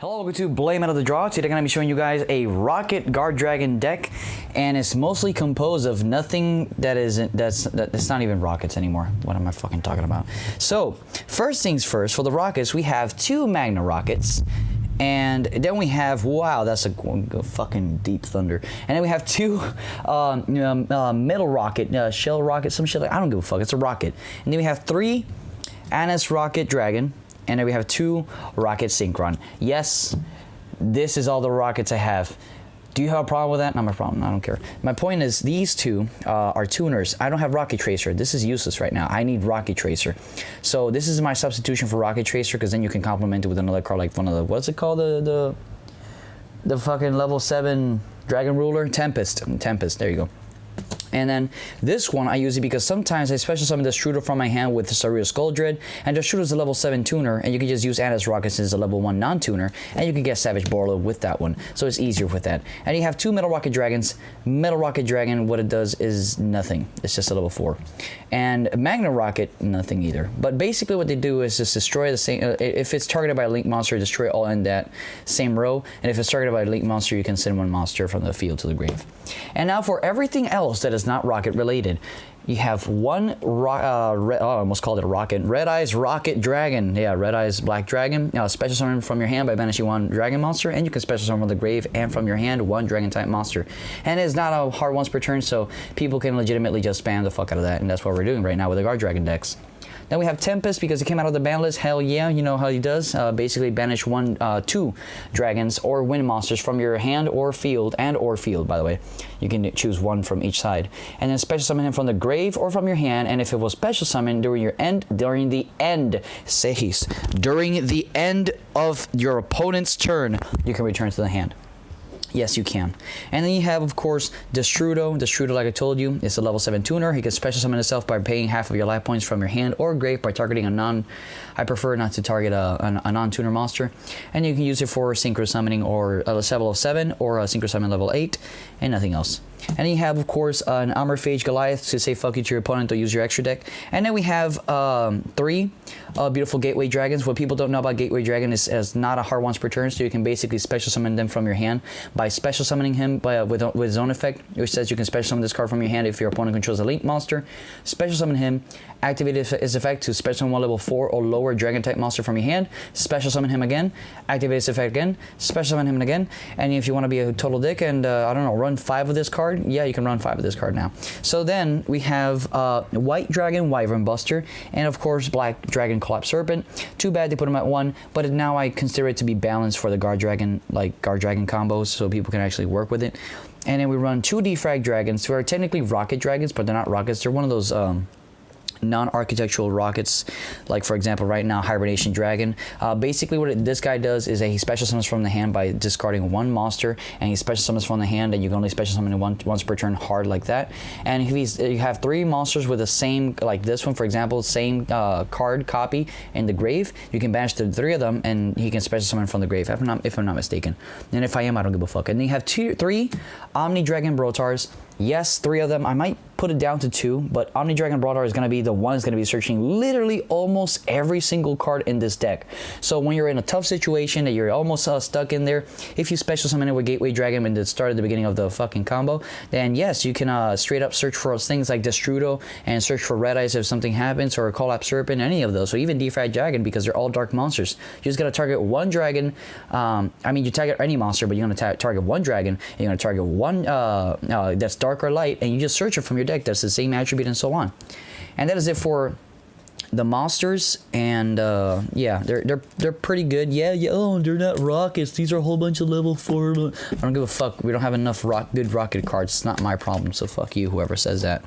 Hello, welcome to Blame Out of the Draw. Today I'm going to be showing you guys a Rokket Guardragon deck, and it's mostly composed of nothing that's not even rockets anymore. What am I fucking talking about? So, first things first, for the rockets, we have 2 Magna rockets, and then we have, wow, that's a fucking deep thunder. And then we have 2 metal rocket, shell rocket, some shit like, I don't give a fuck, it's a rocket. And then we have 3 Annis Rokket Dragon. And then we have 2 Rokket Synchron. Yes, this is all the rockets I have. Do you have a problem with that? Not my problem. I don't care. My point is these 2 are tuners. I don't have Rokket Tracer. This is useless right now. I need Rokket Tracer. So this is my substitution for Rokket Tracer, because then you can complement it with another card like one of the, what's it called? The fucking level 7 Dragon Ruler? Tempest. Tempest. There you go. And then this one I use it because sometimes I special summon the Destrudo from my hand with the Saria Skull Dread, and Destrudo is a level 7 tuner, and you can just use Annis Rockets as a level 1 non-tuner, and you can get Savage Borlo with that one, so it's easier with that. And you have 2 Metal Rokket Dragons. Metal Rokket Dragon, what it does is nothing. It's just a level 4. And Magna Rokket, nothing either. But basically what they do is just destroy the same, if it's targeted by a Link monster, destroy all in that same row, and if it's targeted by a Link monster, you can send 1 monster from the field to the grave. And now for everything else that is not rocket related, you have 1 I almost called it a rocket. Red Eyes Rokket Dragon. Yeah, Red Eyes Black Dragon. Special summon from your hand by banishing 1 dragon monster, and you can special summon from the grave and from your hand 1 dragon type monster. And it's not a hard once per turn, so people can legitimately just spam the fuck out of that, and that's what we're doing right now with the Guardragon decks. Then we have Tempest, because it came out of the ban list. Hell yeah, you know how he does. Basically banish 2 dragons or wind monsters from your hand or field, by the way. You can choose 1 from each side. And then special summon him from the grave or from your hand, and if it was special summoned during the end of your opponent's turn, you can return to the hand. Yes, you can. And then you have, of course, Destrudo. Destrudo, like I told you, is a level 7 tuner. He can special summon himself by paying half of your life points from your hand or grave by targeting a non... I prefer not to target a non-tuner monster. And you can use it for synchro summoning or a level 7 or a synchro summon level 8 and nothing else. And then you have, of course, an Armor Phage Goliath to say fuck you to your opponent to use your extra deck. And then we have 3 beautiful Gateway Dragons. What people don't know about Gateway Dragon is not a hard once per turn, so you can basically special summon them from your hand by special summoning him with his own effect, which says you can special summon this card from your hand if your opponent controls a Link monster. Special summon him, activate his effect to special summon 1 level 4 or lower dragon type monster from your hand, special summon him again, activate his effect again, special summon him again, and if you want to be a total dick and, I don't know, run 5 of this card, yeah, you can run 5 of this card now. So then we have White Dragon Wyvern Buster, and of course Black Dragon Collapse Serpent. Too bad they put them at 1, but now I consider it to be balanced for the Guardragon combos, so people can actually work with it. And then we run 2 Defrag Dragons, who are technically Rokket Dragons, but they're not rockets. They're one of those non-architectural rockets, like for example right now Hibernation Dragon. Basically what this guy does is that he special summons from the hand by discarding 1 monster, and he special summons from the hand, and you can only special summon once per turn hard like that. And if you have 3 monsters with the same, like this one for example, same card copy in the grave, you can banish the 3 of them and he can special summon from the grave, if I'm not mistaken. And if I am, I don't give a fuck. And then you have 3 Omni Dragon Brotars. Yes, 3 of them. I might put it down to 2, but Omni Dragon Brotar is going to be the one that's going to be searching literally almost every single card in this deck. So when you're in a tough situation that you're almost stuck in there, if you special summon it with Gateway Dragon and it started at the beginning of the fucking combo, then yes, you can straight up search for things like Destrudo and search for Red Eyes if something happens, or Collapse Serpent, any of those. So even Defrag Dragon, because they're all dark monsters. You just got to target 1 dragon. I mean, you target any monster, but you're going to target 1 dragon, and you're going to target 1 that's dark or light, and you just search it from your deck. That's the same attribute and so on. And that is it for the monsters. And yeah, they're pretty good. Yeah, oh, they're not rockets. These are a whole bunch of level 4. I don't give a fuck. We don't have enough good rocket cards. It's not my problem, so fuck you, whoever says that.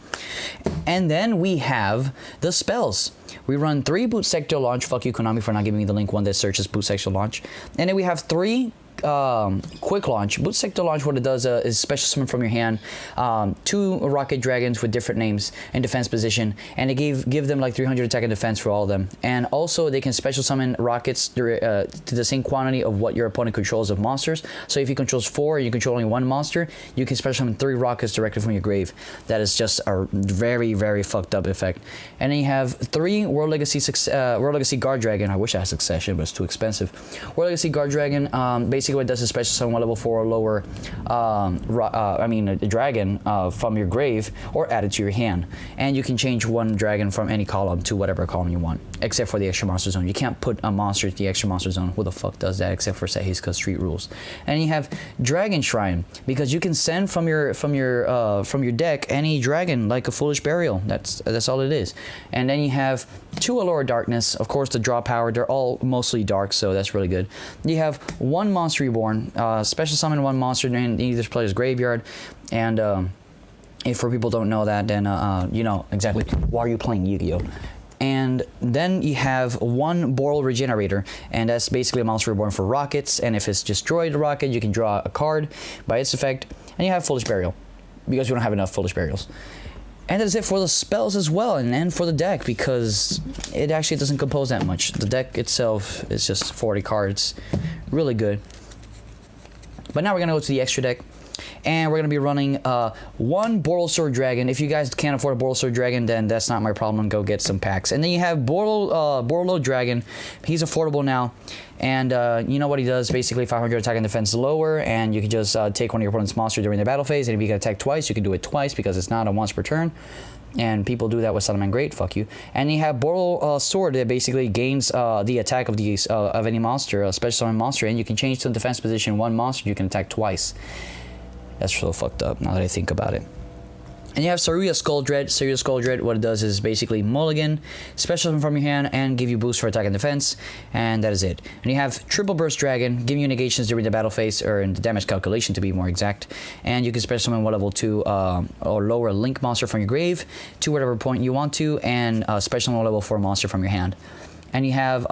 And then we have the spells. We run 3 Boot Sector Launch. Fuck you, Konami, for not giving me the link one that searches Boot Sector Launch. And then we have 3 quick launch. Boot sector launch, what it does is special summon from your hand 2 Rokket Dragons with different names in defense position, and they give them like 300 attack and defense for all of them. And also they can special summon rockets to the same quantity of what your opponent controls of monsters. So if he controls 4 and you control only 1 monster, you can special summon 3 rockets directly from your grave. That is just a very, very fucked up effect. And then you have 3 World Legacy Guardragon. I wish I had Succession, but it's too expensive. World Legacy Guardragon, basically what it does is special summon 1 level 4 or lower a dragon from your grave or add it to your hand. And you can change 1 dragon from any column to whatever column you want, except for the extra monster zone. You can't put a monster to the extra monster zone. Who the fuck does that except for Sehiska Street rules? And you have Dragon Shrine, because you can send from your deck any dragon like a Foolish Burial. That's all it is. And then you have 2 Allure Darkness, of course the draw power. They're all mostly dark, so that's really good. You have 1 Monster Reborn, special summon 1 monster in either player's graveyard. And if for people don't know that, then you know exactly why are you playing Yu-Gi-Oh. And then you have 1 Boral Regenerator, and that's basically a monster reborn for rockets. And if it's destroyed a rocket, you can draw a card by its effect. And you have Foolish Burial, because we don't have enough Foolish Burials. And that's it for the spells as well, and for the deck, because it actually doesn't compose that much. The deck itself is just 40 cards, really good. But now we're gonna go to the extra deck, and we're gonna be running 1 Boral Sword Dragon. If you guys can't afford a Boral Sword Dragon, then that's not my problem. Go get some packs. And then you have Boral Dragon. He's affordable now, and you know what he does? Basically, 500 attack and defense lower, and you can just take one of your opponent's monsters during the battle phase. And if you can attack twice, you can do it twice because it's not a once per turn. And people do that with Solomon Great. Fuck you. And you have Boral Sword that basically gains the attack of the of any monster, a special summon monster, and you can change to the defense position 1 monster. You can attack twice. That's so fucked up now that I think about it. And you have Saruya Skull Dread. Saruya Skull Dread, what it does is basically mulligan, special summon from your hand, and give you boost for attack and defense, and that is it. And you have Triple Burst Dragon, giving you negations during the battle phase, or in the damage calculation to be more exact. And you can special summon 1 level 2 or lower link monster from your grave to whatever point you want to, and special summon 1 level 4 monster from your hand. And you have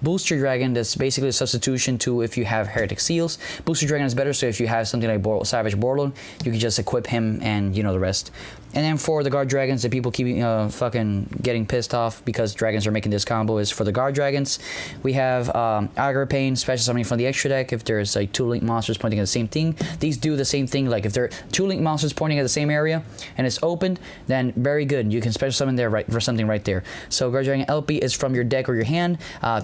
Booster Dragon, that's basically a substitution to if you have Heretic Seals. Booster Dragon is better, so if you have something like Savage Borlon, you can just equip him and you know the rest. And then for the Guard Dragons that people keep fucking getting pissed off because dragons are making this combo is for the Guard Dragons. We have Agar Pain, special summoning from the extra deck if there's like 2 link monsters pointing at the same thing. These do the same thing, like if there are 2 link monsters pointing at the same area and it's opened, then very good. You can special summon there right for something right there. So Guard Dragon LP is from your deck or your hand.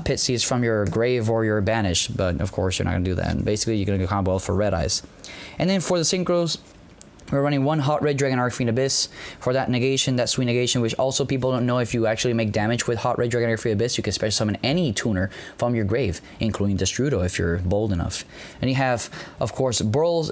Pit C is from your grave or your banished, but of course you're not gonna do that. And basically you're gonna combo for Red Eyes. And then for the synchros, we're running 1 Hot Red Dragon Arcfiend Abyss for that negation, that sweet negation, which also people don't know if you actually make damage with Hot Red Dragon Arcfiend Abyss, you can special summon any tuner from your grave, including Destrudo if you're bold enough. And you have, of course, Boral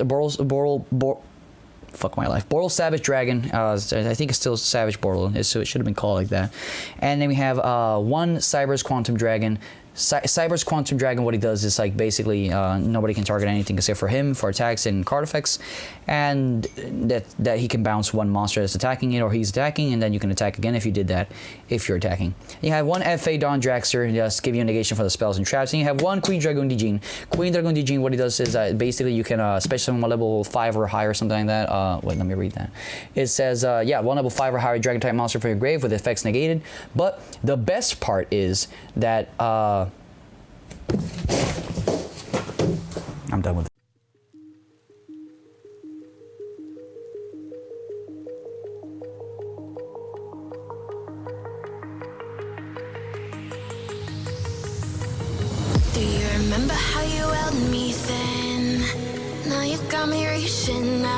Savage Dragon. I think it's still Savage Boral, so it should have been called like that. And then we have 1 Cyber's Quantum Dragon. Cyber's Quantum Dragon, what he does is like basically nobody can target anything except for him for attacks and card effects, and that he can bounce 1 monster that's attacking it or he's attacking, and then you can attack again if you did that if you're attacking. You have 1 FA Dawn Dragster, just give you a negation for the spells and traps, and you have 1 Queen Dragoon Dijin. Queen Dragoon Dijin, what he does is basically you can special summon level 5 or higher or something like that. Wait, let me read that. It says, yeah, 1 level 5 or higher dragon type monster from your grave with effects negated, but the best part is that I'm done with it. Do you remember how you held me then? Now you got me reaching out.